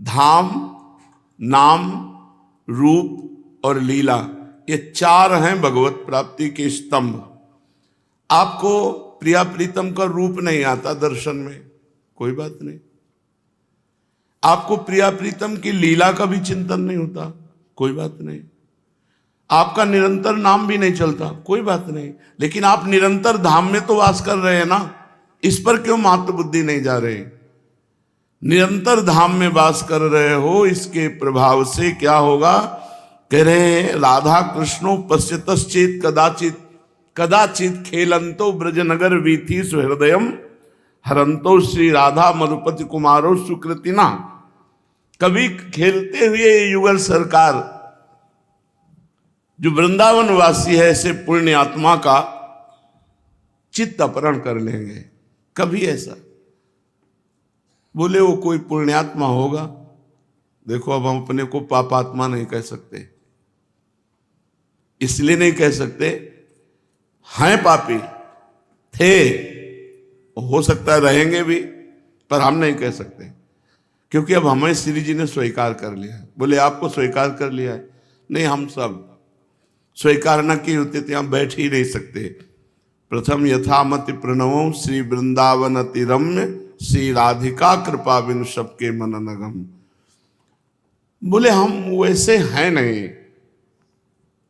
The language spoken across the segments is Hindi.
धाम, नाम, रूप और लीला, ये चार हैं भगवत प्राप्ति के स्तंभ। आपको प्रिया प्रीतम का रूप नहीं आता दर्शन में, कोई बात नहीं। आपको प्रिया प्रीतम की लीला का भी चिंतन नहीं होता, कोई बात नहीं। आपका निरंतर नाम भी नहीं चलता, कोई बात नहीं। लेकिन आप निरंतर धाम में तो वास कर रहे हैं ना, इस पर क्यों महत्व बुद्धि नहीं जा रहे? निरंतर धाम में वास कर रहे हो, इसके प्रभाव से क्या होगा? कह रहे हैं राधा कृष्णो पश्यतश्चेत कदाचित कदाचित खेलंतो ब्रजनगर वीथि सुहृदयम हरंतो श्री राधा मधुपति कुमारो सुकृतिना। कभी खेलते हुए युगल सरकार जो वृंदावन वासी है, ऐसे पुण्य आत्मा का चित्त अपहरण कर लेंगे। कभी ऐसा बोले वो कोई पुण्यात्मा होगा। देखो, अब हम अपने को पापात्मा नहीं कह सकते, इसलिए नहीं कह सकते, हैं पापी थे, हो सकता है रहेंगे भी, पर हम नहीं कह सकते, क्योंकि अब हमें श्री जी ने स्वीकार कर लिया है। बोले आपको स्वीकार कर लिया है? नहीं, हम सब स्वीकार न किए होते तो यहां बैठ ही नहीं सकते। प्रथम यथामति प्रणवों श्री वृंदावन अति रम्य श्री राधिका कृपा बिनु सबके मन नगम। बोले हम वैसे हैं नहीं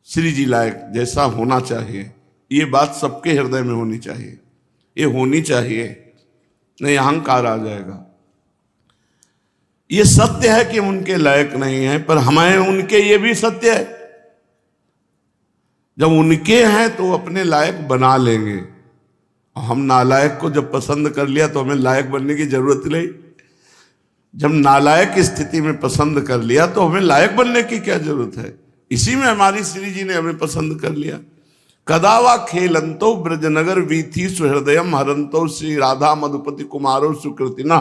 श्री जी लायक, जैसा होना चाहिए। ये बात सबके हृदय में होनी चाहिए, ये होनी चाहिए, नहीं अहंकार आ जाएगा। ये सत्य है कि उनके लायक नहीं है, पर हमें उनके ये भी सत्य है, जब उनके हैं तो अपने लायक बना लेंगे। हम नालायक को जब पसंद कर लिया तो हमें लायक बनने की जरूरत नहीं। जब नालायक स्थिति में पसंद कर लिया तो हमें लायक बनने की क्या जरूरत है? इसी में हमारी श्री जी ने हमें पसंद कर लिया। कदावा खेलंतो ब्रजनगर वीथि सुहृदयम हरंतो श्री राधा मधुपति कुमारो सुकृतिना।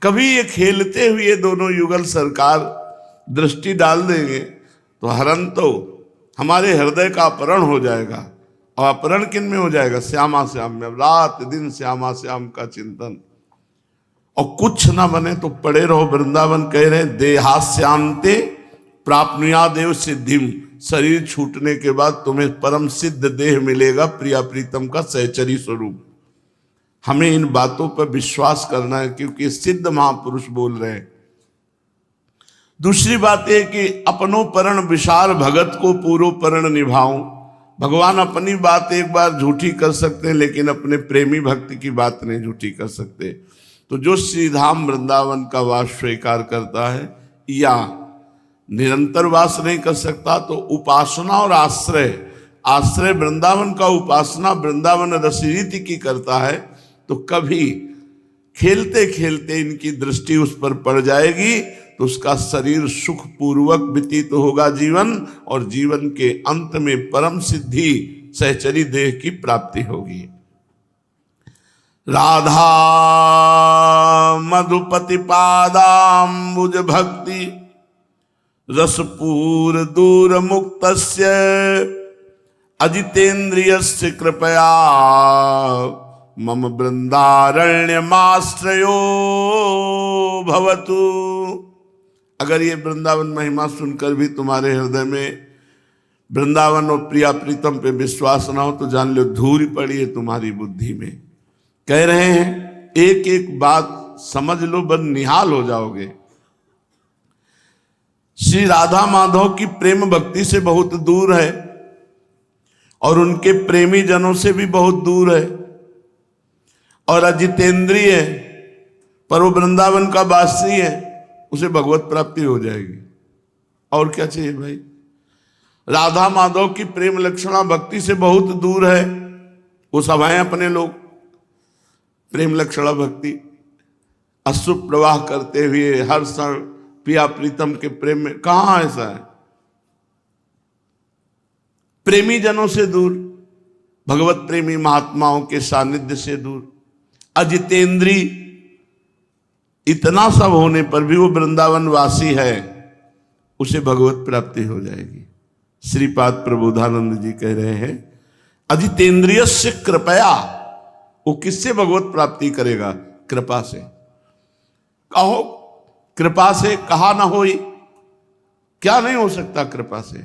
कभी ये खेलते हुए दोनों युगल सरकार दृष्टि डाल देंगे तो हरंतो, हमारे हृदय का अपहरण हो जाएगा। और अपहरण किन में हो जाएगा? श्यामा श्याम में। रात दिन श्यामा श्याम का चिंतन, और कुछ ना बने तो पड़े रहो वृंदावन। कह रहे देहास्यांते प्राप्नुया देव सिद्धिम, शरीर छूटने के बाद तुम्हें परम सिद्ध देह मिलेगा, प्रिया प्रीतम का सहचरी स्वरूप। हमें इन बातों पर विश्वास करना है, क्योंकि सिद्ध महापुरुष बोल रहे हैं। दूसरी बात यह कि अपनो परण विशाल भगत को पूरो परण निभाऊं। भगवान अपनी बात एक बार झूठी कर सकते हैं, लेकिन अपने प्रेमी भक्ति की बात नहीं झूठी कर सकते। तो जो श्रीधाम वृंदावन का वास स्वीकार करता है या निरंतर वास नहीं कर सकता, तो उपासना और आश्रय वृंदावन का उपासना वृंदावन रसरीति की करता है, तो कभी खेलते खेलते इनकी दृष्टि उस पर पड़ जाएगी तो उसका शरीर सुख पूर्वक व्यतीत होगा जीवन, और जीवन के अंत में परम सिद्धि सहचरी देह की प्राप्ति होगी। राधा मधुपति पादाम्बुज भक्ति रसपूर दूर मुक्तस्य अजितेन्द्रियस्य कृपया मम वृंदारण्यमाश्रयो भवतु। अगर ये वृंदावन महिमा सुनकर भी तुम्हारे हृदय में वृंदावन और प्रिया प्रीतम पे विश्वास ना हो तो जान लो धूल पड़ी है तुम्हारी बुद्धि में। कह रहे हैं एक एक बात समझ लो, बस निहाल हो जाओगे। श्री राधा माधव की प्रेम भक्ति से बहुत दूर है और उनके प्रेमी जनों से भी बहुत दूर है, और अजितेंद्रिय है, पर वो वृंदावन का वासी है, उसे भगवत प्राप्ति हो जाएगी। और क्या चाहिए भाई? राधा माधव की प्रेम लक्षणा भक्ति से बहुत दूर है, वो सब हैं अपने लोग। प्रेम लक्षणा भक्ति अश्रु प्रवाह करते हुए हर क्षण प्रिया प्रीतम के प्रेम में, कहां ऐसा है? प्रेमी जनों से दूर, भगवत प्रेमी महात्माओं के सानिध्य से दूर। अजितेंद्री, इतना सब होने पर भी वो वृंदावन वासी है, उसे भगवत प्राप्ति हो जाएगी। श्रीपाद प्रबोधानंद जी कह रहे हैं अजितेंद्रियस्य कृपया, वो किससे भगवत प्राप्ति करेगा? कृपा से। कहो कृपा से कहा ना होई, क्या नहीं हो सकता कृपा से।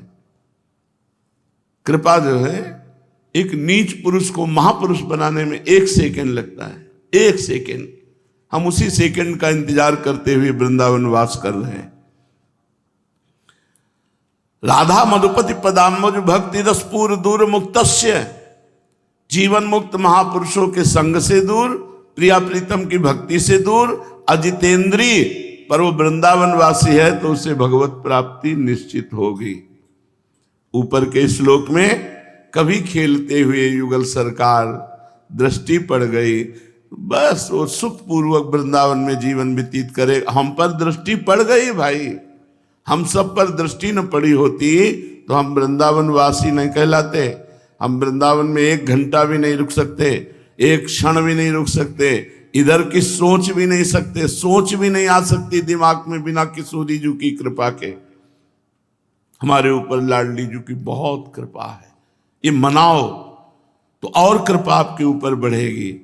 कृपा जो है एक नीच पुरुष को महापुरुष बनाने में 1 सेकंड लगता है, 1 सेकंड। हम उसी सेकंड का इंतजार करते हुए वृंदावन वास कर रहे हैं। राधा मधुपति पदाम्बुज भक्ति रसपूर दूर मुक्तस्य, जीवन मुक्त महापुरुषों के संग से दूर, प्रिया प्रीतम की भक्ति से दूर, अजितेंद्रिय, पर वो वृंदावन वासी है तो उसे भगवत प्राप्ति निश्चित होगी। ऊपर के श्लोक में कभी खेलते हुए युगल सरकार दृष्टि पड़ गई, बस वो सुखपूर्वक वृंदावन में जीवन व्यतीत करे। हम पर दृष्टि पड़ गई भाई, हम सब पर दृष्टि न पड़ी होती तो हम वृंदावन वासी नहीं कहलाते। हम वृंदावन में 1 घंटा भी नहीं रुक सकते, 1 क्षण भी नहीं रुक सकते, इधर की सोच भी नहीं सकते, सोच भी नहीं आ सकती दिमाग में बिना किशोरी जी की कृपा के। हमारे ऊपर लाडली जी की बहुत कृपा है, ये मनाओ तो और कृपा आपके ऊपर बढ़ेगी।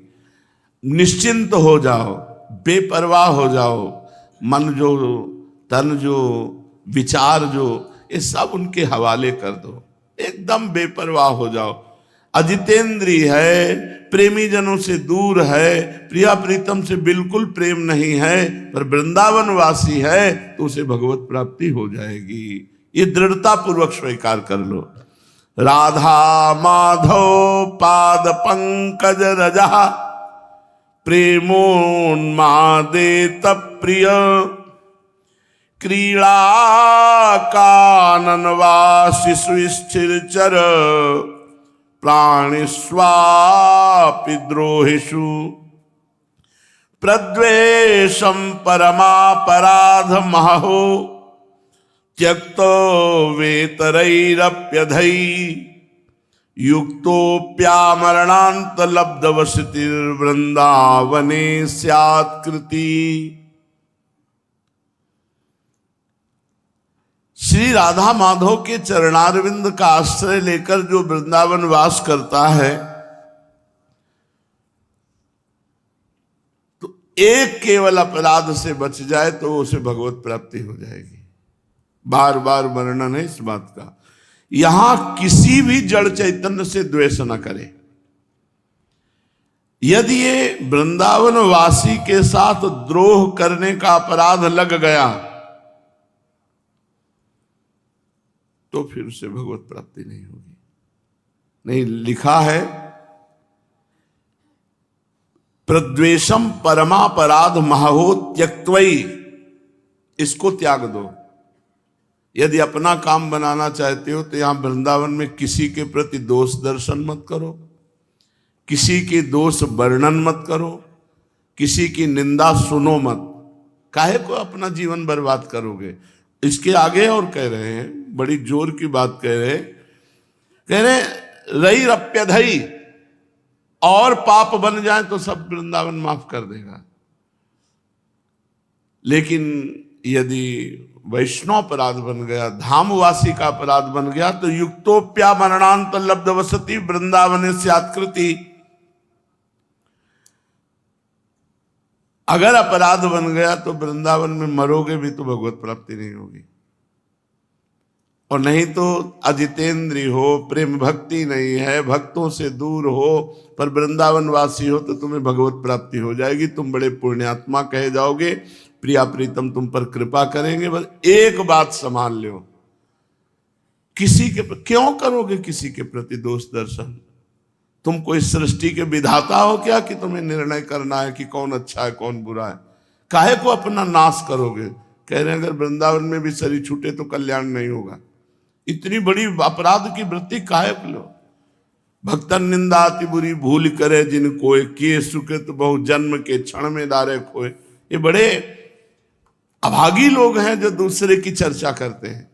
निश्चिंत हो जाओ, बेपरवाह हो जाओ, मन जो, तन जो, विचार जो, ये सब उनके हवाले कर दो, एकदम बेपरवाह हो जाओ। अजितेंद्री है, प्रेमी जनों से दूर है, प्रिया प्रीतम से बिल्कुल प्रेम नहीं है, पर वृंदावन वासी है तो उसे भगवत प्राप्ति हो जाएगी। ये दृढ़ता पूर्वक स्वीकार कर लो। राधा माधव पाद पंकज रजा, प्रेमोन्मादे तप्रिय, क्रीड़ा काननवासी सुस्थिर चर, प्राणिस्वापि द्रोहिषु, प्रद्वेषम परमापराध महो, त्यक्तो वेतरैरप्यधै, युक्तोप्यामरणान्त लब्धवसतिर्वृंदावने स्यात्कृति। श्री राधा माधव के चरणारविंद का आश्रय लेकर जो वृंदावन वास करता है तो एक केवल अपराध से बच जाए तो उसे भगवत प्राप्ति हो जाएगी। बार बार वर्णन है इस बात का। यहां किसी भी जड़ चैतन्य से द्वेष न करे। यदि ये वृंदावन वासी के साथ द्रोह करने का अपराध लग गया तो फिर उसे भगवत प्राप्ति नहीं होगी। नहीं, लिखा है प्रद्वेषम परमापराध महो त्यक्त्वई, इसको त्याग दो। यदि अपना काम बनाना चाहते हो तो यहां वृंदावन में किसी के प्रति दोष दर्शन मत करो, किसी के दोष वर्णन मत करो, किसी की निंदा सुनो मत। काहे को अपना जीवन बर्बाद करोगे। इसके आगे और कह रहे हैं, बड़ी जोर की बात कह रहे रई रप्यधई, और पाप बन जाए तो सब वृंदावन माफ कर देगा। लेकिन यदि वैष्णव अपराध बन गया, धामवासी का अपराध बन गया तो युक्तोप्या मरणांत लब्ध वसति वृंदावन स्यात्कृति। अगर अपराध बन गया तो वृंदावन में मरोगे भी तो भगवत प्राप्ति नहीं होगी। और नहीं तो अजितेंद्री हो, प्रेम भक्ति नहीं है, भक्तों से दूर हो, पर वृंदावन वासी हो तो तुम्हें भगवत प्राप्ति हो जाएगी। तुम बड़े पुण्यात्मा कहे जाओगे, प्रिया प्रीतम तुम पर कृपा करेंगे। बस एक बात संभाल लो, किसी के क्यों करोगे किसी के प्रति दोष दर्शन। तुम कोई सृष्टि के विधाता हो क्या कि तुम्हें निर्णय करना है कि कौन अच्छा है कौन बुरा है। काहे को अपना नाश करोगे। कह रहे हैं अगर वृंदावन में भी शरीर छूटे तो कल्याण नहीं होगा। इतनी बड़ी अपराध की वृत्ति काहे को लो। भक्तन निंदा अति बुरी भूल करे जिन कोय, किए सुकृत बहु जन्म के क्षण में दारे खोए। ये बड़े अभागी लोग हैं जो दूसरे की चर्चा करते हैं।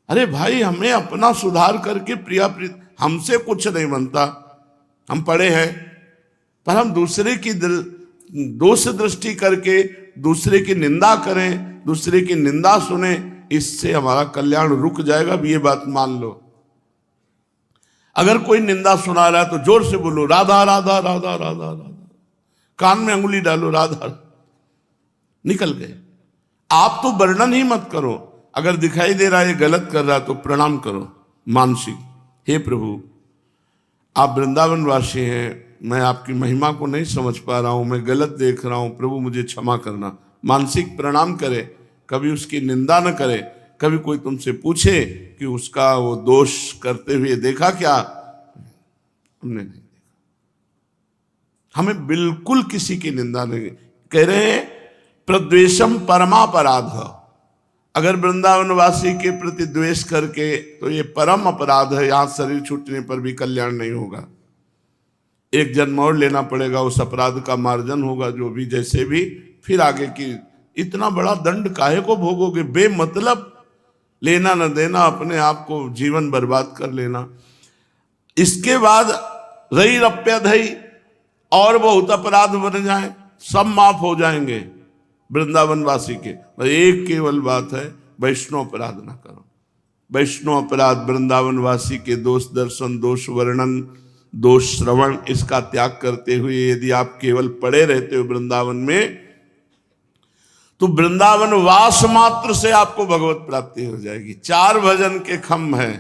अरे भाई, हमें अपना सुधार करके प्रिया प्रीत, हमसे कुछ नहीं बनता, हम पढ़े हैं, पर हम दूसरे की दोष दृष्टि करके दूसरे की निंदा करें, दूसरे की निंदा सुने, इससे हमारा कल्याण रुक जाएगा। अब ये बात मान लो। अगर कोई निंदा सुना रहा है तो जोर से बोलो राधा राधा राधा राधा राधा, कान में अंगुली डालो राधा, निकल गए। आप तो वर्णन ही मत करो। अगर दिखाई दे रहा है ये गलत कर रहा तो प्रणाम करो मानसिक, हे प्रभु आप वृंदावन वासी हैं, मैं आपकी महिमा को नहीं समझ पा रहा हूं, मैं गलत देख रहा हूं, प्रभु मुझे क्षमा करना। मानसिक प्रणाम करे, कभी उसकी निंदा न करे। कभी कोई तुमसे पूछे कि उसका वो दोष करते हुए देखा क्या, हमने नहीं देखा। हमें बिल्कुल किसी की निंदा नहीं। कह रहे हैं प्रद्वेषम परमापराध, अगर वृंदावनवासी के प्रति द्वेष करके तो ये परम अपराध है, यहां शरीर छूटने पर भी कल्याण नहीं होगा, एक जन्म और लेना पड़ेगा, उस अपराध का मार्जन होगा जो भी जैसे भी, फिर आगे की इतना बड़ा दंड काहे को भोगोगे, बेमतलब लेना न देना, अपने आप को जीवन बर्बाद कर लेना। इसके बाद रही रप्यधई और बहुत अपराध बन जाए, सब माफ हो जाएंगे वृंदावनवासी के। एक केवल बात है, वैष्णव अपराध ना करो। वैष्णव अपराध वृंदावनवासी के दोष दर्शन, दोष वर्णन, दोष श्रवण, इसका त्याग करते हुए यदि आप केवल पड़े रहते हो वृंदावन में, तो वृंदावन वास मात्र से आपको भगवत प्राप्ति हो जाएगी। 4 भजन के खम्भ हैं,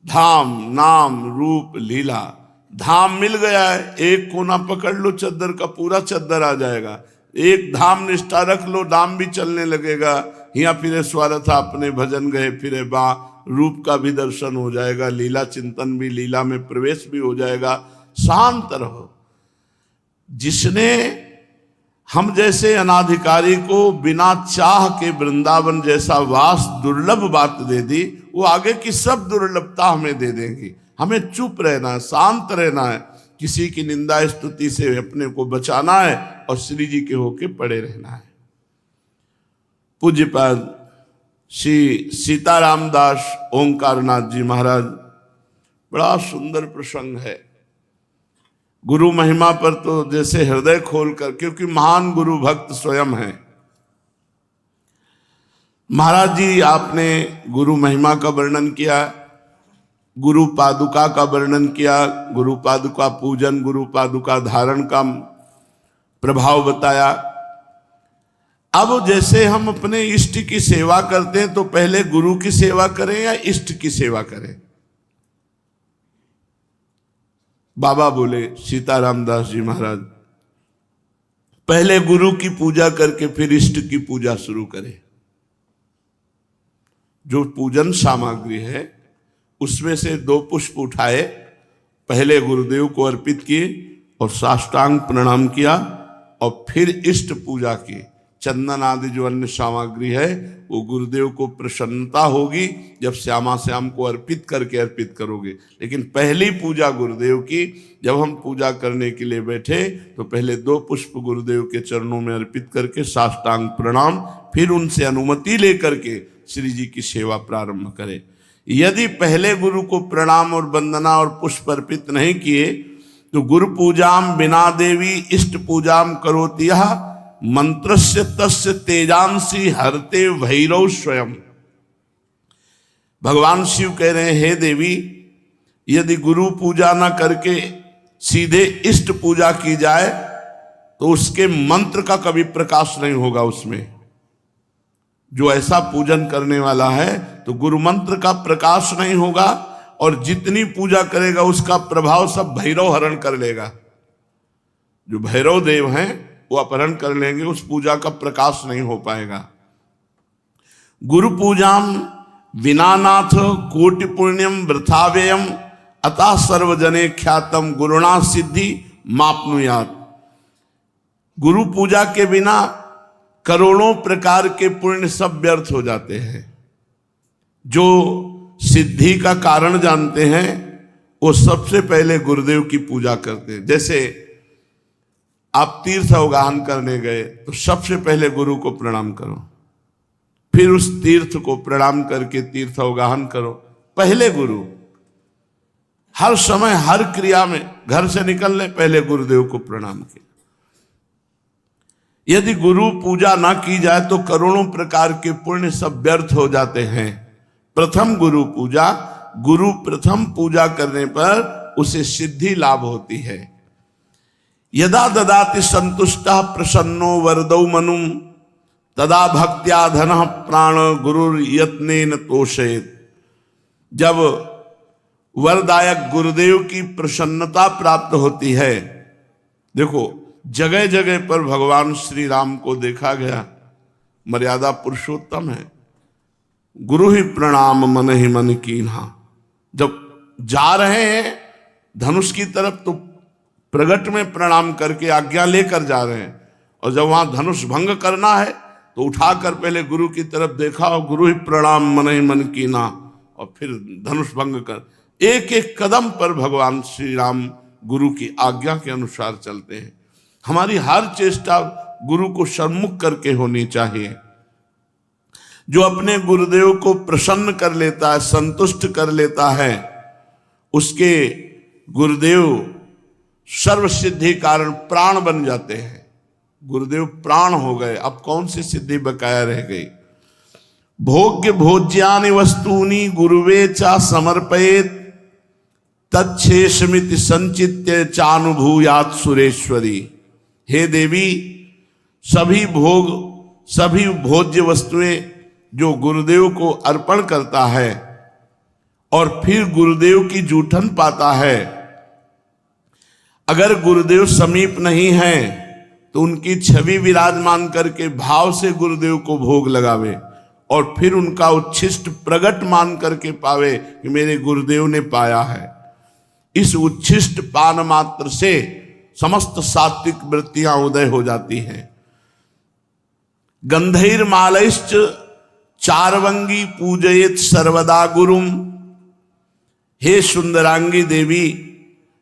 धाम नाम रूप लीला। धाम मिल गया है, एक कोना पकड़ लो चद्दर का, पूरा चद्दर आ जाएगा। एक धाम निष्ठा रख लो, दाम भी चलने लगेगा। यहाँ फिरे स्वार्थ अपने भजन गए फिरे बा, रूप का भी दर्शन हो जाएगा, लीला चिंतन भी, लीला में प्रवेश भी हो जाएगा। शांत रहो। जिसने हम जैसे अनाधिकारी को बिना चाह के वृंदावन जैसा वास दुर्लभ बात दे दी, वो आगे की सब दुर्लभता हमें दे देंगी। हमें चुप रहना है, शांत रहना है, किसी की निंदा स्तुति से अपने को बचाना है और श्री जी के होके पड़े रहना है। पूज्यपाद श्री सीताराम दास ओंकारनाथ जी महाराज, बड़ा सुंदर प्रसंग है। गुरु महिमा पर तो जैसे हृदय खोलकर, क्योंकि महान गुरु भक्त स्वयं है। महाराज जी आपने गुरु महिमा का वर्णन किया, गुरु पादुका का वर्णन किया, गुरु पादुका पूजन, गुरु पादुका धारण का प्रभाव बताया। अब जैसे हम अपने इष्ट की सेवा करते हैं तो पहले गुरु की सेवा करें या इष्ट की सेवा करें? बाबा बोले सीताराम दास जी महाराज, पहले गुरु की पूजा करके फिर इष्ट की पूजा शुरू करें। जो पूजन सामग्री है उसमें से 2 पुष्प उठाए, पहले गुरुदेव को अर्पित किए और साष्टांग प्रणाम किया और फिर इष्ट पूजा की। चंदन आदि जो अन्य सामग्री है वो गुरुदेव को प्रसन्नता होगी जब श्यामा श्याम को अर्पित करके अर्पित करोगे। लेकिन पहली पूजा गुरुदेव की, जब हम पूजा करने के लिए बैठे तो पहले 2 पुष्प गुरुदेव के चरणों में अर्पित करके साष्टांग प्रणाम, फिर उनसे अनुमति लेकर के श्री जी की सेवा प्रारंभ करें। यदि पहले गुरु को प्रणाम और वंदना और पुष्प अर्पित नहीं किए तो गुरु पूजाम बिना देवी इष्ट पूजाम करोति यः मंत्रस्य तस्य तेजांसी हरते भैरव स्वयं। भगवान शिव कह रहे हैं, हे देवी, यदि गुरु पूजा ना करके सीधे इष्ट पूजा की जाए तो उसके मंत्र का कभी प्रकाश नहीं होगा उसमें। जो ऐसा पूजन करने वाला है तो गुरु मंत्र का प्रकाश नहीं होगा और जितनी पूजा करेगा उसका प्रभाव सब भैरव हरण कर लेगा। जो भैरव देव हैं वो अपहरण कर लेंगे, उस पूजा का प्रकाश नहीं हो पाएगा। गुरु पूजाम विनानाथ कोटि पुण्यम वृथाव्ययम अतः सर्वजने ख्यातम गुरुणा सिद्धि मापनुयात। गुरु पूजा के बिना करोड़ों प्रकार के पुण्य सब व्यर्थ हो जाते हैं। जो सिद्धि का कारण जानते हैं वो सबसे पहले गुरुदेव की पूजा करते हैं। जैसे आप तीर्थ अवगाहन करने गए तो सबसे पहले गुरु को प्रणाम करो, फिर उस तीर्थ को प्रणाम करके तीर्थ अवगाहन करो। पहले गुरु, हर समय हर क्रिया में, घर से निकलने पहले गुरुदेव को प्रणाम किया। यदि गुरु पूजा ना की जाए तो करोड़ों प्रकार के पुण्य सब व्यर्थ हो जाते हैं। प्रथम गुरु पूजा, गुरु प्रथम पूजा करने पर उसे सिद्धि लाभ होती है। यदा ददाति संतुष्टः प्रसन्नो वरदौ मनुम तदा भक्त्या धन प्राण गुरुर यत्नेन तोषेत। जब वरदायक गुरुदेव की प्रसन्नता प्राप्त होती है, देखो जगह जगह पर भगवान श्री राम को देखा गया, मर्यादा पुरुषोत्तम है। गुरु ही प्रणाम मन ही मन कीन्हा। जब जा रहे हैं धनुष की तरफ तो प्रगट में प्रणाम करके आज्ञा लेकर जा रहे हैं, और जब वहां धनुष भंग करना है तो उठाकर पहले गुरु की तरफ देखा और गुरु ही प्रणाम मन ही मन कीना, और फिर धनुष भंग कर। एक एक कदम पर भगवान श्री राम गुरु की आज्ञा के अनुसार चलते हैं। हमारी हर चेष्टा गुरु को सम्मुख करके होनी चाहिए। जो अपने गुरुदेव को प्रसन्न कर लेता है, संतुष्ट कर लेता है, उसके गुरुदेव सर्व सिद्धि कारण प्राण बन जाते हैं। गुरुदेव प्राण हो गए, अब कौन सी सिद्धि बकाया रह गई। भोग्य भोज्यानि वस्तूनि गुरुवे चा समर्पयेत तच्छेषमिति संचित्य चानुभूयात सुरेश्वरी। हे देवी, सभी भोग सभी भोज्य वस्तुएं जो गुरुदेव को अर्पण करता है और फिर गुरुदेव की जूठन पाता है, अगर गुरुदेव समीप नहीं है तो उनकी छवि विराजमान करके भाव से गुरुदेव को भोग लगावे और फिर उनका उच्छिष्ट प्रगट मान करके पावे कि मेरे गुरुदेव ने पाया है। इस उच्छिष्ट पान मात्र से समस्त सात्विक वृत्तियां उदय हो जाती हैं। गंधैर्मालैश्च चारवंगी पूजयेत सर्वदा गुरुम। हे सुंदरांगी देवी,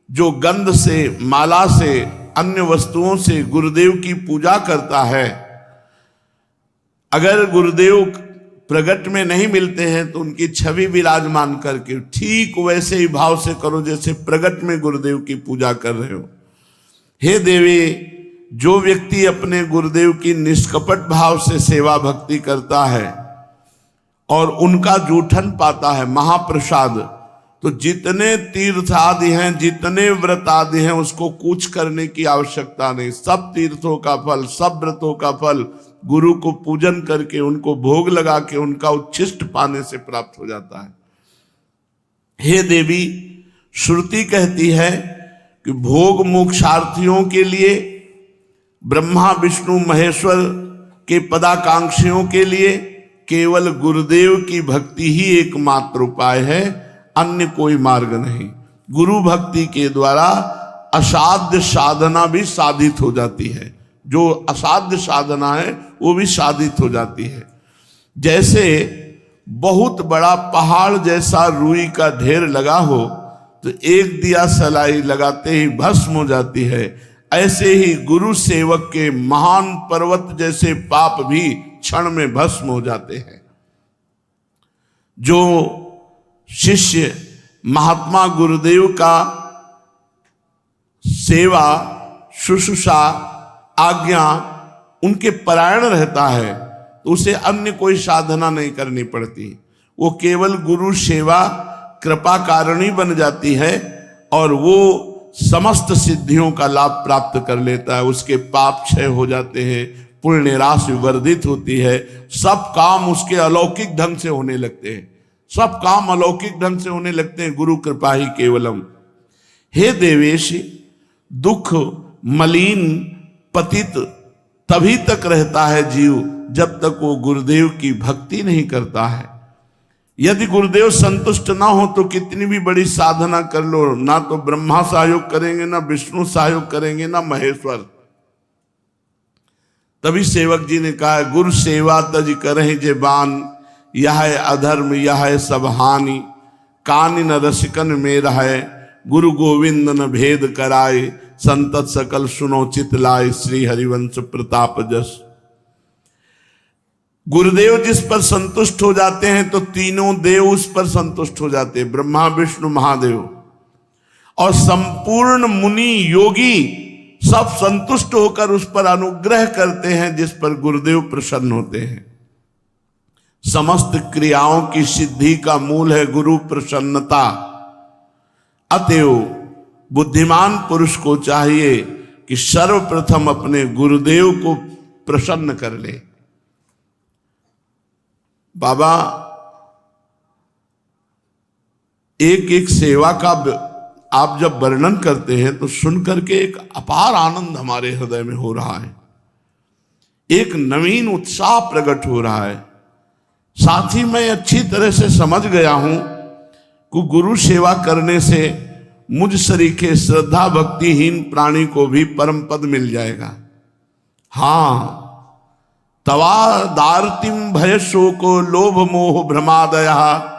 जो गंध से, माला से, अन्य वस्तुओं से गुरुदेव की पूजा करता है, अगर गुरुदेव प्रगट में नहीं मिलते हैं तो उनकी छवि विराजमान करके ठीक वैसे ही भाव से करो जैसे प्रगट में गुरुदेव की पूजा कर रहे हो। हे देवी, जो व्यक्ति अपने गुरुदेव की निष्कपट भाव से सेवा भक्ति करता है और उनका जूठन पाता है, महाप्रसाद, तो जितने तीर्थ आदि हैं, जितने व्रत आदि हैं, उसको कुछ करने की आवश्यकता नहीं। सब तीर्थों का फल, सब व्रतों का फल गुरु को पूजन करके, उनको भोग लगा के, उनका उच्छिष्ट पाने से प्राप्त हो जाता है। हे देवी, श्रुति कहती है कि भोग मोक्षार्थियों के लिए, ब्रह्मा विष्णु महेश्वर के पदाकांक्षियों के लिए केवल गुरुदेव की भक्ति ही एकमात्र उपाय है, अन्य कोई मार्ग नहीं। गुरु भक्ति के द्वारा असाध्य साधना भी साधित हो जाती है। जो असाध्य साधना है वो भी साधित हो जाती है। जैसे बहुत बड़ा पहाड़ जैसा रुई का ढेर लगा हो तो एक दिया सलाई लगाते ही भस्म हो जाती है, ऐसे ही गुरु सेवक के महान पर्वत जैसे पाप भी क्षण में भस्म हो जाते हैं। जो शिष्य महात्मा गुरुदेव का सेवा, शुश्रूषा, आज्ञा उनके परायण रहता है तो उसे अन्य कोई साधना नहीं करनी पड़ती। वो केवल गुरु सेवा कृपा कारणी बन जाती है और वो समस्त सिद्धियों का लाभ प्राप्त कर लेता है। उसके पाप क्षय हो जाते हैं, पुण्य राशि वर्धित होती है, सब काम उसके अलौकिक ढंग से होने लगते हैं। सब काम अलौकिक ढंग से होने लगते हैं, गुरु कृपा ही केवलम। हे देवेश, दुख मलिन पतित तभी तक रहता है जीव जब तक वो गुरुदेव की भक्ति नहीं करता है। यदि गुरुदेव संतुष्ट ना हो तो कितनी भी बड़ी साधना कर लो, ना तो ब्रह्मा सहयोग करेंगे, ना विष्णु सहयोग करेंगे, ना महेश्वर। तभी सेवक जी ने कहा, गुरु सेवा तज करहि जे बान, यह है अधर्म यह है सब हानि, कान न रसिकन में रहे, गुरु गोविंद न भेद कराए, संतत सकल सुनो चित लाए, श्री हरिवंश प्रताप जस। गुरुदेव जिस पर संतुष्ट हो जाते हैं तो तीनों देव उस पर संतुष्ट हो जाते हैं, ब्रह्मा विष्णु महादेव, और संपूर्ण मुनि योगी सब संतुष्ट होकर उस पर अनुग्रह करते हैं जिस पर गुरुदेव प्रसन्न होते हैं। समस्त क्रियाओं की सिद्धि का मूल है गुरु प्रसन्नता। अतएव बुद्धिमान पुरुष को चाहिए कि सर्वप्रथम अपने गुरुदेव को प्रसन्न कर ले, बाबा एक एक सेवा का आप जब वर्णन करते हैं तो सुन करके एक अपार आनंद हमारे हृदय में हो रहा है, एक नवीन उत्साह प्रकट हो रहा है। साथ ही मैं अच्छी तरह से समझ गया हूं कि गुरु सेवा करने से मुझ सरीखे श्रद्धा भक्तिहीन प्राणी को भी परम पद मिल जाएगा। हां, तवा दार्तिम भय शोको लोभ मोह भ्रमादया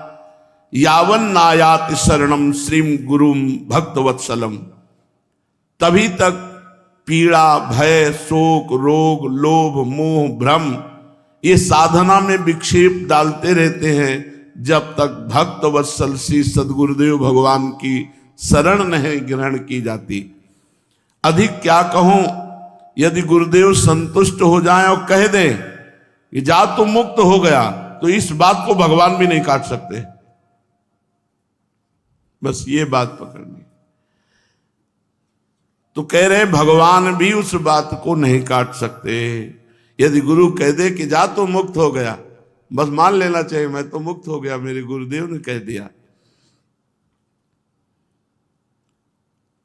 यावन नायाति शरणम श्रीम गुरुम भक्तवत्सलम। तभी तक पीड़ा, भय, शोक, रोग, लोभ, मोह, भ्रम ये साधना में विक्षेप डालते रहते हैं जब तक भक्त वत्सल श्री सदगुरुदेव भगवान की शरण नहीं ग्रहण की जाती। अधिक क्या कहूं, यदि गुरुदेव संतुष्ट हो जाएं और कह दें कि जा तू मुक्त हो गया, तो इस बात को भगवान भी नहीं काट सकते। बस ये बात पकड़नी। तो कह रहे भगवान भी उस बात को नहीं काट सकते। यदि गुरु कह दे कि जा तो मुक्त हो गया, बस मान लेना चाहिए मैं तो मुक्त हो गया, मेरे गुरुदेव ने कह दिया।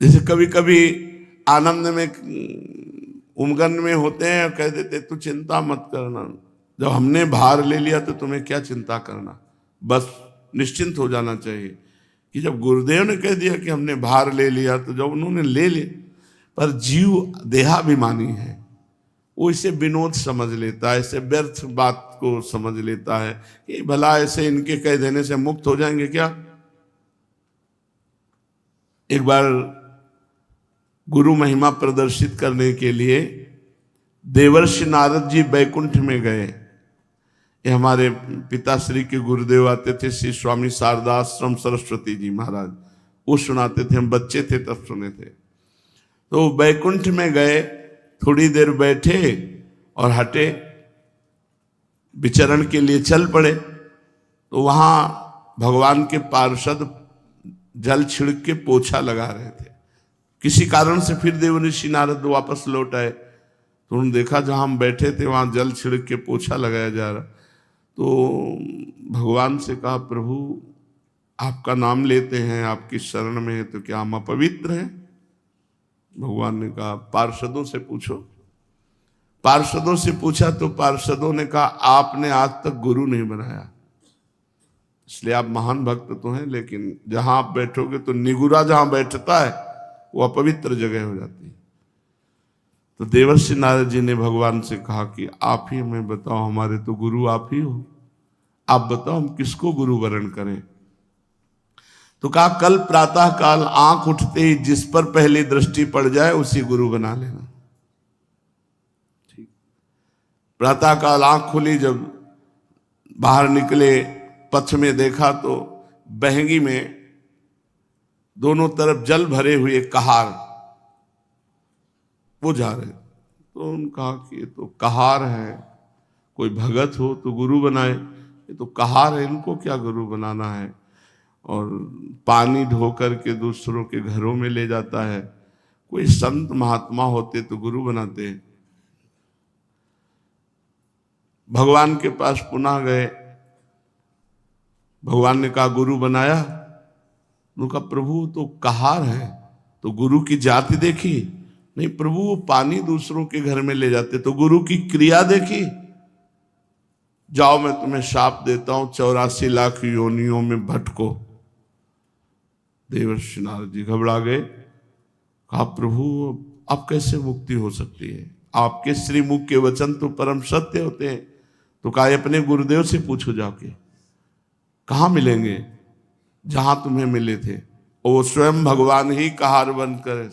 जैसे कभी कभी आनंद में उमगन में होते हैं और कह देते तू चिंता मत करना, जब हमने भार ले लिया तो तुम्हें क्या चिंता करना, बस निश्चिंत हो जाना चाहिए। कि जब गुरुदेव ने कह दिया कि हमने भार ले लिया तो जब उन्होंने ले लिया, पर जीव देहाभिमानी है, वो इसे विनोद समझ लेता है, इसे व्यर्थ बात को समझ लेता है कि भला ऐसे इनके कह देने से मुक्त हो जाएंगे क्या। एक बार गुरु महिमा प्रदर्शित करने के लिए देवर्षि नारद जी बैकुंठ में गए। ये हमारे पिताश्री के गुरुदेव आते थे, श्री स्वामी शारदाश्रम सरस्वती जी महाराज, वो सुनाते थे, हम बच्चे थे तब सुने थे। तो बैकुंठ में गए, थोड़ी देर बैठे और हटे, विचरण के लिए चल पड़े। तो वहां भगवान के पार्षद जल छिड़क के पोछा लगा रहे थे। किसी कारण से फिर देवर्षि नारद वापस लौट आए, तो उन्होंने देखा जहां हम बैठे थे वहां जल छिड़क के पोछा लगाया जा रहा। तो भगवान से कहा, प्रभु आपका नाम लेते हैं, आपकी शरण में है, तो क्या हम अपवित्र हैं? भगवान ने कहा पार्षदों से पूछो। पार्षदों से पूछा तो पार्षदों ने कहा आपने आज तक गुरु नहीं बनाया, इसलिए आप महान भक्त तो हैं, लेकिन जहां आप बैठोगे तो निगुरा जहां बैठता है वो अपवित्र जगह हो जाती है। तो देवर्षि नारद जी ने भगवान से कहा कि आप ही हमें बताओ, हमारे तो गुरु आप ही हो, आप बताओ हम किसको गुरु वरण करें। तो कहा कल प्रातः काल आंख उठते ही जिस पर पहली दृष्टि पड़ जाए उसी गुरु बना लेना। ठीक, प्रातः काल आंख खुली, जब बाहर निकले पथ में देखा तो बहंगी में दोनों तरफ जल भरे हुए कहार वो जा रहे। तो उन्होंने कहा कि ये तो कहार है, कोई भगत हो तो गुरु बनाए, ये तो कहार है, इनको क्या गुरु बनाना है। और पानी ढो करके दूसरों के घरों में ले जाता है, कोई संत महात्मा होते तो गुरु बनाते। भगवान के पास पुनः गए, भगवान ने कहा गुरु बनाया? उनका प्रभु तो कहार है, तो गुरु की जाति देखी? नहीं प्रभु, वो पानी दूसरों के घर में ले जाते। तो गुरु की क्रिया देखी? जाओ मैं तुम्हें शाप देता हूं, 84 लाख योनियों में भटको। देवर्षि नारद जी घबरा गए, कहा प्रभु अब कैसे मुक्ति हो सकती है, आपके श्रीमुख के वचन तो परम सत्य होते हैं। तो कहा अपने गुरुदेव से पूछो जाके, कहाँ मिलेंगे? जहां तुम्हें मिले थे, और वो स्वयं भगवान ही कहार बन कर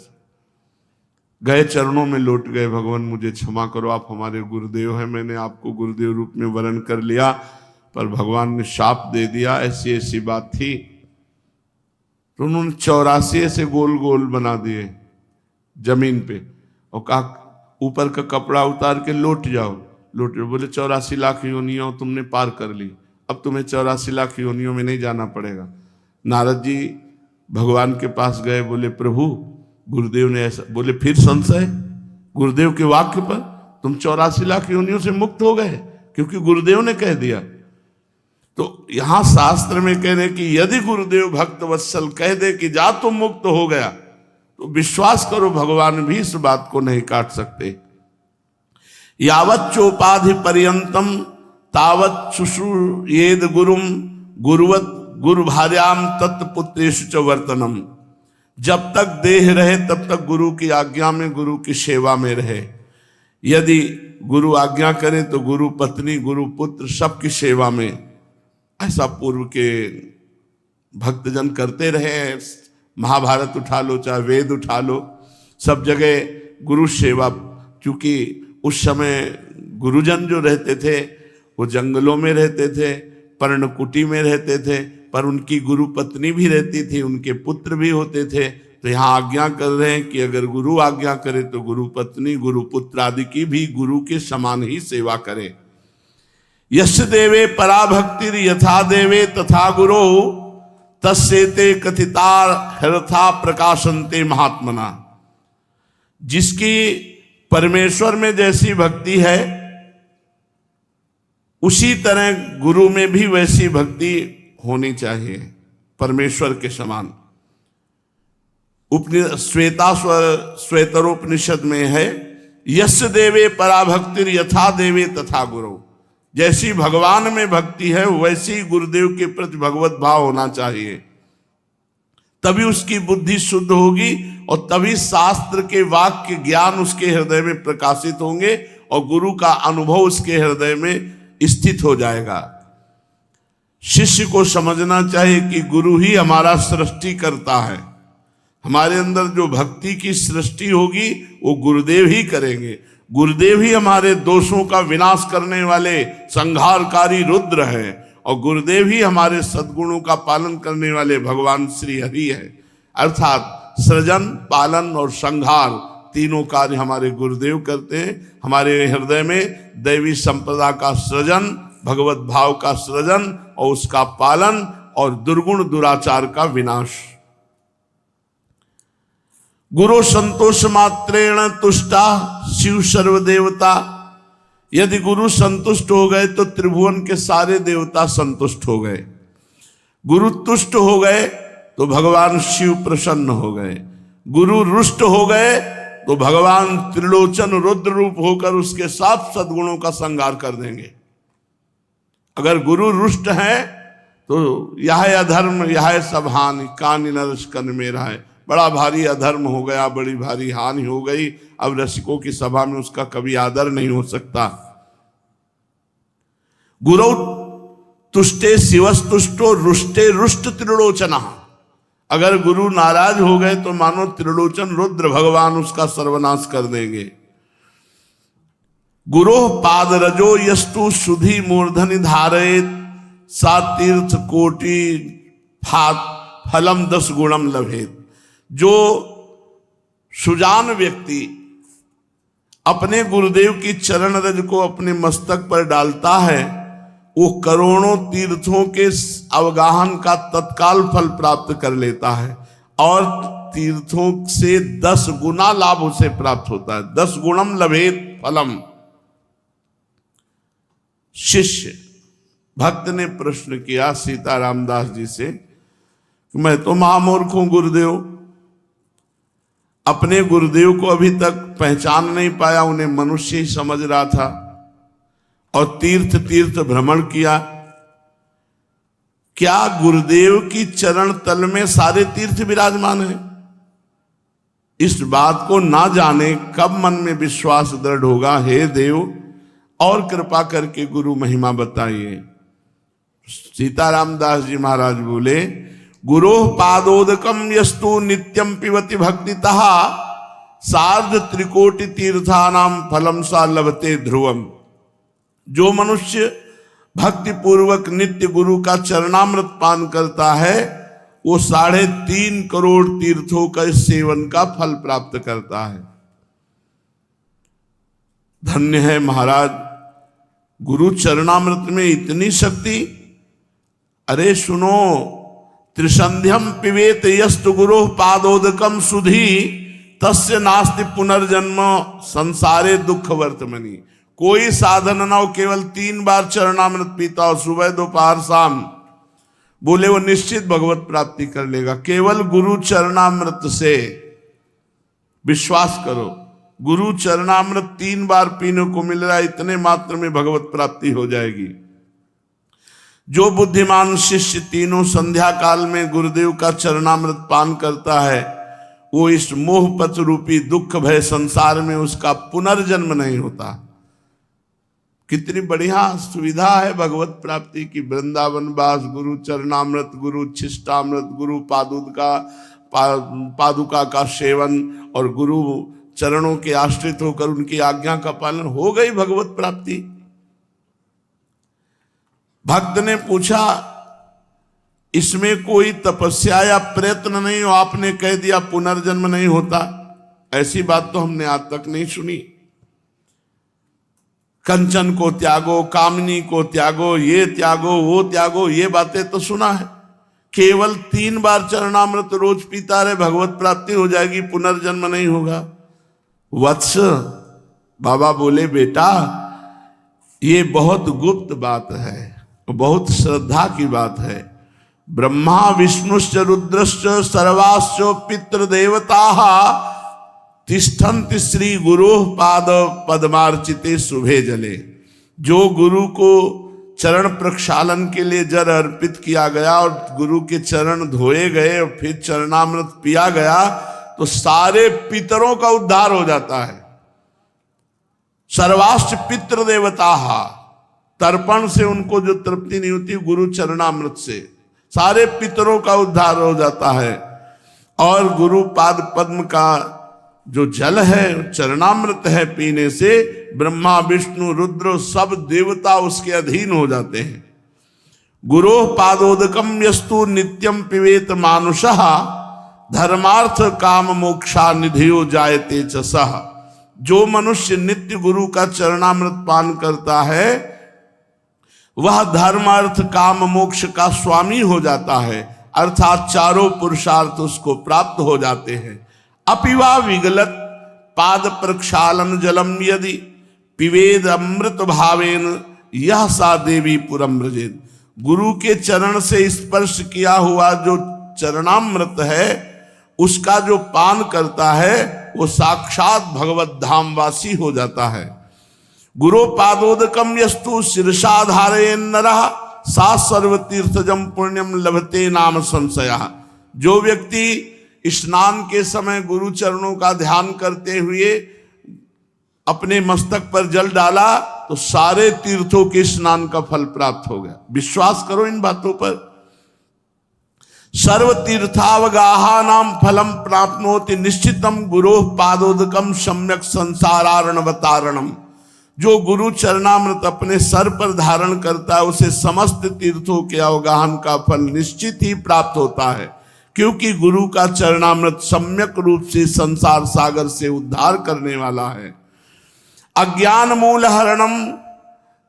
गए, चरणों में लौट गए, भगवान मुझे क्षमा करो, आप हमारे गुरुदेव हैं, मैंने आपको गुरुदेव रूप में वरण कर लिया, पर भगवान ने शाप दे दिया, ऐसी ऐसी बात थी। तो उन्होंने 84 ऐसे गोल गोल बना दिए जमीन पे, और कहा ऊपर का कपड़ा उतार के लौट जाओ। लौट, बोले 84 लाख योनियों तुमने पार कर ली, अब तुम्हें 84 लाख योनियों में नहीं जाना पड़ेगा। नारद जी भगवान के पास गए, बोले प्रभु गुरुदेव ने ऐसा बोले, फिर संशय गुरुदेव के वाक्य पर? तुम 84 लाख योनियों से मुक्त हो गए क्योंकि गुरुदेव ने कह दिया। तो यहां शास्त्र में कह रहे कि यदि गुरुदेव भक्त वत्सल कह दे कि जा तुम मुक्त हो गया, तो विश्वास करो भगवान भी इस बात को नहीं काट सकते। यावत् चोपाधि पर्यंतम तावत् शुश्रूयेद गुरुम गुरुवत गुरु भार्याम तत्पुत्रेषु च वर्तनम। जब तक देह रहे तब तक गुरु की आज्ञा में, गुरु की सेवा में रहे। यदि गुरु आज्ञा करे तो गुरु पत्नी, गुरु पुत्र सबकी सेवा में। ऐसा पूर्व के भक्तजन करते रहे। महाभारत उठा लो, चाहे वेद उठा लो, सब जगह गुरु सेवा। क्योंकि उस समय गुरुजन जो रहते थे वो जंगलों में रहते थे, पर्णकुटी में रहते थे, पर उनकी गुरु पत्नी भी रहती थी, उनके पुत्र भी होते थे। तो यहाँ आज्ञा कर रहे हैं कि अगर गुरु आज्ञा करे तो गुरु पत्नी, गुरु पुत्र आदि की भी गुरु के समान ही सेवा करे। यश देवे पराभक्तिर यथा देवे तथा गुरो तस्सेते कथितार हरथा प्रकाशनते महात्मना। जिसकी परमेश्वर में जैसी भक्ति है उसी तरह गुरु में भी वैसी भक्ति होनी चाहिए, परमेश्वर के समान। श्वेतरोपनिषद में है यश देवे पराभक्तिर यथा देवे तथा गुरु। जैसी भगवान में भक्ति है वैसी गुरुदेव के प्रति भगवत भाव होना चाहिए, तभी उसकी बुद्धि शुद्ध होगी और तभी शास्त्र के वाक्य ज्ञान उसके हृदय में प्रकाशित होंगे और गुरु का अनुभव उसके हृदय में स्थित हो जाएगा। शिष्य को समझना चाहिए कि गुरु ही हमारा सृष्टि करता है। हमारे अंदर जो भक्ति की सृष्टि होगी वो गुरुदेव ही करेंगे। गुरुदेव ही हमारे दोषों का विनाश करने वाले संहारकारी रुद्र है और गुरुदेव ही हमारे सद्गुणों का पालन करने वाले भगवान श्री हरि है। अर्थात सृजन, पालन और संहार तीनों कार्य हमारे गुरुदेव करते हैं। हमारे हृदय में दैवी संपदा का सृजन, भगवत भाव का सृजन और उसका पालन और दुर्गुण दुराचार का विनाश। गुरु संतोष मात्रेण तुष्टा शिव सर्वदेवता। यदि गुरु संतुष्ट हो गए तो त्रिभुवन के सारे देवता संतुष्ट हो गए। गुरु तुष्ट हो गए तो भगवान शिव प्रसन्न हो गए। गुरु रुष्ट हो गए तो भगवान त्रिलोचन रुद्र रूप होकर उसके साथ सद्गुणों का संहार कर देंगे। अगर गुरु रुष्ट है तो यह अधर्म यह सब हानि कानि नरस कन मेरा है। बड़ा भारी अधर्म हो गया, बड़ी भारी हानि हो गई। अब रसिकों की सभा में उसका कभी आदर नहीं हो सकता। गुरु तुष्टे शिवस्तुष्टो रुष्टे रुष्ट त्रिलोचना। अगर गुरु नाराज हो गए तो मानो त्रिलोचन रुद्र भगवान उसका सर्वनाश कर देंगे। गुरो पाद रजो यस्तु सुधि मूर्धनि धारयेत सा तीर्थ कोटि फलम 10 गुणम लभेत। जो सुजान व्यक्ति अपने गुरुदेव की चरण रज को अपने मस्तक पर डालता है वो करोड़ों तीर्थों के अवगाहन का तत्काल फल प्राप्त कर लेता है और तीर्थों से 10 गुना लाभ उसे प्राप्त होता है। 10 गुणम लभेत फलम। शिष्य भक्त ने प्रश्न किया सीता रामदास जी से, मैं तो महामूर्ख हूं गुरुदेव, अपने गुरुदेव को अभी तक पहचान नहीं पाया, उन्हें मनुष्य ही समझ रहा था और तीर्थ तीर्थ भ्रमण किया। क्या गुरुदेव की चरण तल में सारे तीर्थ विराजमान हैं? इस बात को ना जाने कब मन में विश्वास दृढ़ होगा। हे देव और कृपा करके गुरु महिमा बताइए। सीताराम दास जी महाराज बोले, गुरो पादोदकम यस्तु नित्यम पिबति भक्तितः सार्ध त्रिकोटि तीर्थानाम फलम सा लभते ध्रुवम। जो मनुष्य भक्ति पूर्वक नित्य गुरु का चरणामृत पान करता है वो 3.5 करोड़ तीर्थों का सेवन का फल प्राप्त करता है। धन्य है महाराज, गुरु चरणामृत में इतनी शक्ति। अरे सुनो, त्रिसंध्यम पिबेत यस्तु गुरु पादोदकम सुधि तस्य नास्ति पुनर्जन्म संसारे दुख वर्तमनि। कोई साधन ना हो, केवल 3 बार चरणामृत पीता हो, सुबह दोपहर शाम, बोले वो निश्चित भगवत प्राप्ति कर लेगा। केवल गुरु चरणामृत से, विश्वास करो, गुरु चरणामृत 3 बार पीने को मिल रहा है, इतने मात्र में भगवत प्राप्ति हो जाएगी। जो बुद्धिमान शिष्य तीनों संध्या काल में गुरुदेव का चरणामृत पान करता है, वो इस मोहपथ रूपी दुख भय संसार में उसका पुनर्जन्म नहीं होता। कितनी बढ़िया सुविधा है भगवत प्राप्ति की। वृंदावन वास, गुरु चरणामृत, गुरु छिष्टामृत, गुरु पादुका का सेवन और गुरु चरणों के आश्रित होकर उनकी आज्ञा का पालन, हो गई भगवत प्राप्ति। भक्त ने पूछा, इसमें कोई तपस्या या प्रयत्न नहीं हो, आपने कह दिया पुनर्जन्म नहीं होता। ऐसी बात तो हमने आज तक नहीं सुनी। कंचन को त्यागो, कामनी को त्यागो, ये त्यागो, वो त्यागो, ये बातें तो सुना है। केवल 3 बार चरणामृत रोज पीता रहे, भगवत प्राप्ति हो जाएगी, पुनर्जन्म नहीं होगा। वत्स, बाबा बोले, बेटा ये बहुत गुप्त बात है, बहुत श्रद्धा की बात है। ब्रह्मा विष्णुश्च रुद्रश्च सर्वाश्च पितृदेवता तिष्ठन्ति श्री गुरु पाद पद्मार्चिते शुभे जले। जो गुरु को चरण प्रक्षालन के लिए जल अर्पित किया गया और गुरु के चरण धोए गए और फिर चरणामृत पिया गया, तो सारे पितरों का उद्धार हो जाता है। सर्वाश्च पितृदेवता, तर्पण से उनको जो तृप्ति नहीं होती, गुरु चरणामृत से सारे पितरों का उद्धार हो जाता है। और गुरु पाद पद्म का जो जल है, चरणामृत है, पीने से ब्रह्मा विष्णु रुद्र सब देवता उसके अधीन हो जाते हैं। गुरो पादोदकम यस्तु नित्यम पिबेत मानुषः धर्मार्थ काम मोक्षा निधियो जायते च सः। जो मनुष्य नित्य गुरु का चरणामृत पान करता है, वह धर्म अर्थ काम मोक्ष का स्वामी हो जाता है, अर्थात चारों पुरुषार्थ उसको प्राप्त हो जाते हैं। अपिवा विगलत पाद प्रक्षालन जलम यदि पिवेद अमृत भावेन यह सा देवी पुरम व्रजेत। गुरु के चरण से स्पर्श किया हुआ जो चरणामृत है, उसका जो पान करता है, वो साक्षात भगवत धामवासी हो जाता है। गुरु पादोदकम यस्तु शीर्षा धारयेन नरः सा सर्वतीर्थजम पुण्यम लभते नाम संशयः। जो व्यक्ति स्नान के समय गुरु चरणों का ध्यान करते हुए अपने मस्तक पर जल डाला, तो सारे तीर्थों के स्नान का फल प्राप्त हो गया। विश्वास करो इन बातों पर। सर्व तीर्थावगाहा नाम फलम प्राप्नोति निश्चितम गुरो पादोदकम सम्यक संसारारणवतारणम। जो गुरु चरणामृत अपने सर पर धारण करता है, उसे समस्त तीर्थों के अवगाहन का फल निश्चित ही प्राप्त होता है, क्योंकि गुरु का चरणामृत सम्यक रूप से संसार सागर से उद्धार करने वाला है। अज्ञान मूल हरणम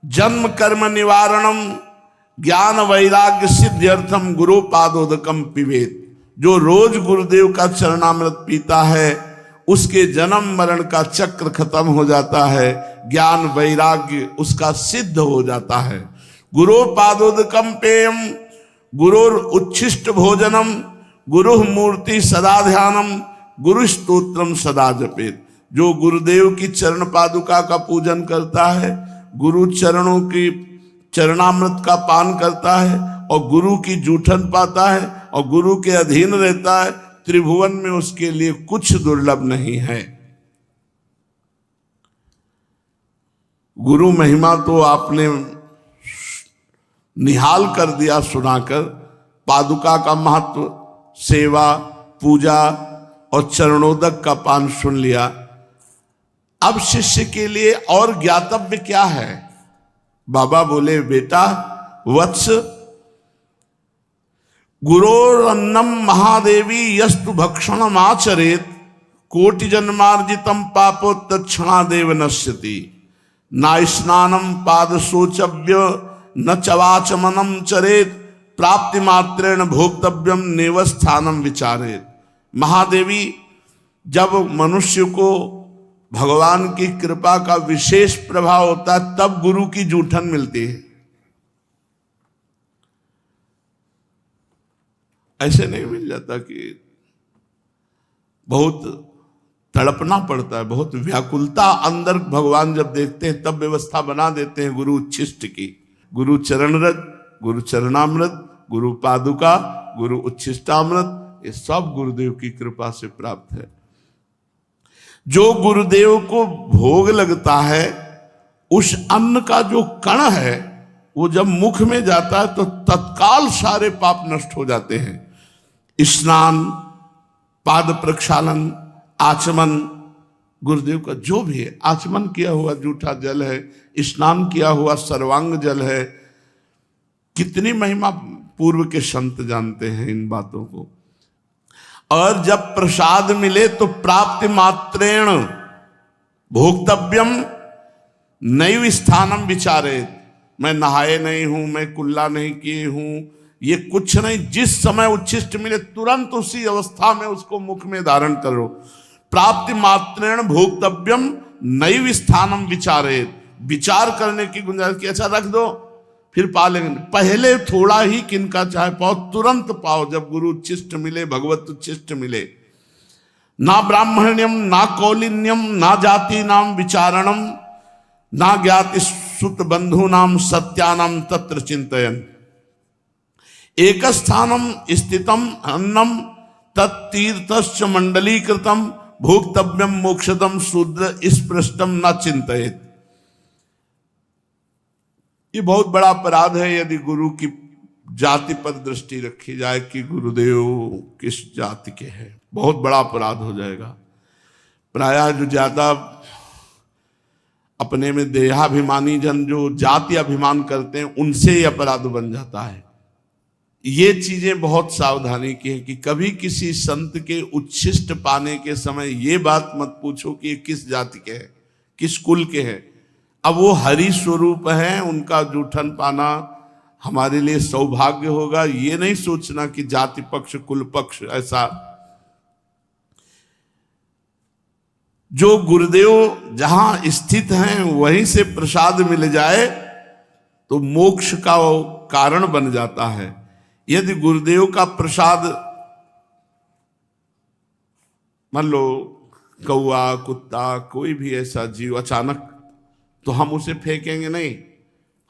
जन्म कर्म निवारणम ज्ञान वैराग्य सिद्ध्यर्थम गुरु पादोदकम पिबेत। जो रोज गुरुदेव का चरणामृत पीता है, उसके जन्म मरण का चक्र खत्म हो जाता है, ज्ञान वैराग्य उसका सिद्ध हो जाता है। गुरु पादोदकम पेयम गुरुर उच्छिष्ट भोजनम गुरु मूर्ति सदा ध्यानम गुरु स्तोत्रम सदा जपेत। जो गुरुदेव की चरण पादुका का पूजन करता है, गुरु चरणों की चरणामृत का पान करता है और गुरु की जूठन पाता है और गुरु के अधीन रहता है, त्रिभुवन में उसके लिए कुछ दुर्लभ नहीं है। गुरु महिमा तो आपने निहाल कर दिया सुनाकर। पादुका का महत्व, सेवा, पूजा और चरणोदक का पान सुन लिया। अब शिष्य के लिए और ज्ञातव्य क्या है? बाबा बोले, बेटा वत्स, गुरोरन्नम महादेवी यस्तु भक्षणम आचरेत कोटि जन्मार्जितम पापो तत्क्षणादेव नश्यति। न स्नानम पाद शोचव्य न चवाचमनम चरेत प्राप्ति मात्रेण भोक्तव्यम नेवस्थानम विचारेत। महादेवी जब मनुष्य को भगवान की कृपा का विशेष प्रभाव होता है, तब गुरु की जूठन मिलती है। ऐसे नहीं मिल जाता कि बहुत तड़पना पड़ता है, बहुत व्याकुलता अंदर भगवान जब देखते हैं तब व्यवस्था बना देते हैं गुरु उच्छिष्ट की। गुरु चरण रज, गुरु चरणामृत, गुरु पादुका, गुरु उच्छिष्टामृत, ये सब गुरुदेव की कृपा से प्राप्त है। जो गुरुदेव को भोग लगता है, उस अन्न का जो कण है वो जब मुख में जाता है तो तत्काल सारे पाप नष्ट हो जाते हैं। स्नान, पाद प्रक्षालन, आचमन, गुरुदेव का जो भी है, आचमन किया हुआ जूठा जल है, स्नान किया हुआ सर्वांग जल है। कितनी महिमा पूर्व के संत जानते हैं इन बातों को। और जब प्रसाद मिले तो प्राप्ति मात्रेण भोक्तव्यम नैव स्थानम विचारे। मैं नहाए नहीं हूं, मैं कुल्ला नहीं किए हूं, ये कुछ नहीं। जिस समय उच्छिष्ट मिले तुरंत उसी अवस्था में उसको मुख में धारण करो। प्राप्ति मात्रेण भोक्तव्यम नैव स्थानम विचारे। विचार करने की गुंजाइश की, अच्छा रख दो फिर पा लेंगे, पहले थोड़ा ही किनका चाहे पाओ, तुरंत पाओ जब गुरु उच्छिष्ट मिले, भगवत उच्छिष्ट मिले। ना ब्राह्मण्यम, ना कौलिन्यम, ना जाति नाम विचारणम, ना ज्ञाति सुत बंधु नाम सत्यानाम तत्र चिंतयन। एक स्थानम स्थितम अन्नम तत्तीर्थश्च मंडलीकृतम भोक्तव्यम मोक्षदम शूद्र स्पृष्टम न चिंतयेत। ये बहुत बड़ा अपराध है यदि गुरु की जाति पर दृष्टि रखी जाए कि गुरुदेव किस जाति के हैं, बहुत बड़ा अपराध हो जाएगा। प्रायः जो ज्यादा अपने में देहाभिमानी जन जो जाति अभिमान करते हैं उनसे ही अपराध बन जाता है। ये चीजें बहुत सावधानी की है कि कभी किसी संत के उच्छिष्ट पाने के समय ये बात मत पूछो कि ये किस जाति के हैं, किस कुल के हैं। अब वो हरि स्वरूप हैं, उनका जूठन पाना हमारे लिए सौभाग्य होगा। ये नहीं सोचना कि जाति पक्ष कुल पक्ष ऐसा। जो गुरुदेव जहां स्थित हैं वहीं से प्रसाद मिल जाए तो मोक्ष का कारण बन जाता है। यदि गुरुदेव का प्रसाद मान लो कौआ, कुत्ता, कोई भी ऐसा जीव अचानक, तो हम उसे फेंकेंगे नहीं,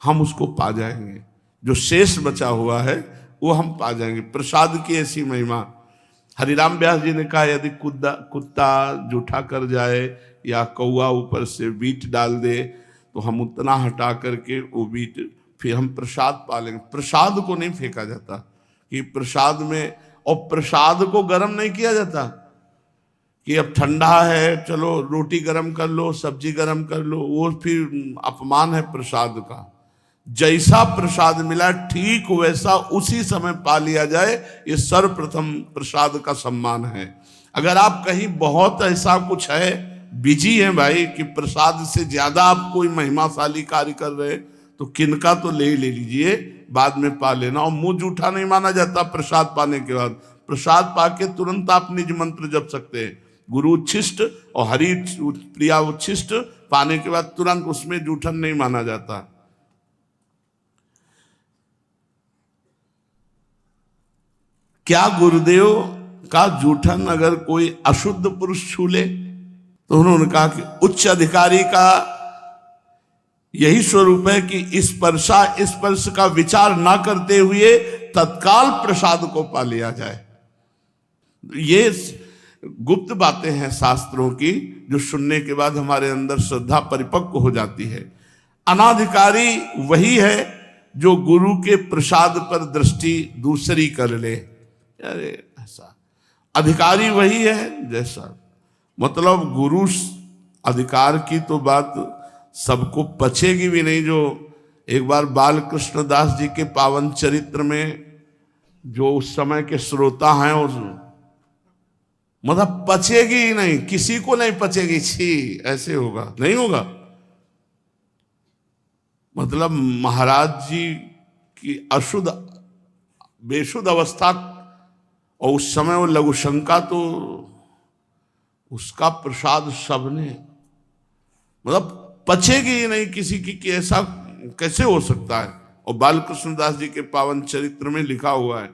हम उसको पा जाएंगे। जो शेष बचा हुआ है वो हम पा जाएंगे। प्रसाद की ऐसी महिमा। हरिराम व्यास जी ने कहा यदि कुत्ता जूठा कर जाए या कौआ ऊपर से बीट डाल दे तो हम उतना हटा करके वो बीट फिर हम प्रसाद पा लेंगे। प्रसाद को नहीं फेंका जाता कि प्रसाद में, और प्रसाद को गर्म नहीं किया जाता कि अब ठंडा है चलो रोटी गरम कर लो, सब्जी गरम कर लो, वो फिर अपमान है प्रसाद का। जैसा प्रसाद मिला ठीक वैसा उसी समय पा लिया जाए, ये सर्वप्रथम प्रसाद का सम्मान है। अगर आप कहीं बहुत ऐसा कुछ है, बिजी है भाई कि प्रसाद से ज्यादा आप कोई महिमाशाली कार्य कर रहे तो किनका तो ले लीजिए, बाद में पा लेना। और मुंह जूठा नहीं माना जाता प्रसाद पाने के बाद। प्रसाद पाके तुरंत आप निज मंत्र जप सकते हैं। गुरु उच्छिष्ट और हरि प्रिया उच्छिष्ट पाने के बाद तुरंत उसमें जूठन नहीं माना जाता। क्या गुरुदेव का जूठन अगर कोई अशुद्ध पुरुष छू ले तो उन्होंने कहा कि उच्च अधिकारी का यही स्वरूप है कि स्पर्श का विचार ना करते हुए तत्काल प्रसाद को पा लिया जाए। ये गुप्त बातें हैं शास्त्रों की जो सुनने के बाद हमारे अंदर श्रद्धा परिपक्व हो जाती है। अनाधिकारी वही है जो गुरु के प्रसाद पर दृष्टि दूसरी कर ले। अरे ऐसा अधिकारी वही है जैसा, मतलब गुरु अधिकार की तो बात सबको पचेगी भी नहीं। जो एक बार बाल कृष्ण दास जी के पावन चरित्र में जो उस समय के श्रोता हैं उस मतलब पचेगी ही नहीं, किसी को नहीं पचेगी। छी ऐसे होगा, नहीं होगा। मतलब महाराज जी की अशुद्ध बेशुद्ध अवस्था, और उस समय वो लघु शंका, तो उसका प्रसाद सबने मतलब पचेगी ही नहीं किसी की कि ऐसा कैसे हो सकता है। और बालकृष्ण दास जी के पावन चरित्र में लिखा हुआ है,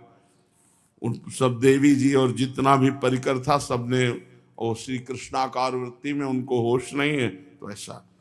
उन सब देवी जी और जितना भी परिकर था सबने, और श्री कृष्णाकार वृत्ति में उनको होश नहीं है, तो ऐसा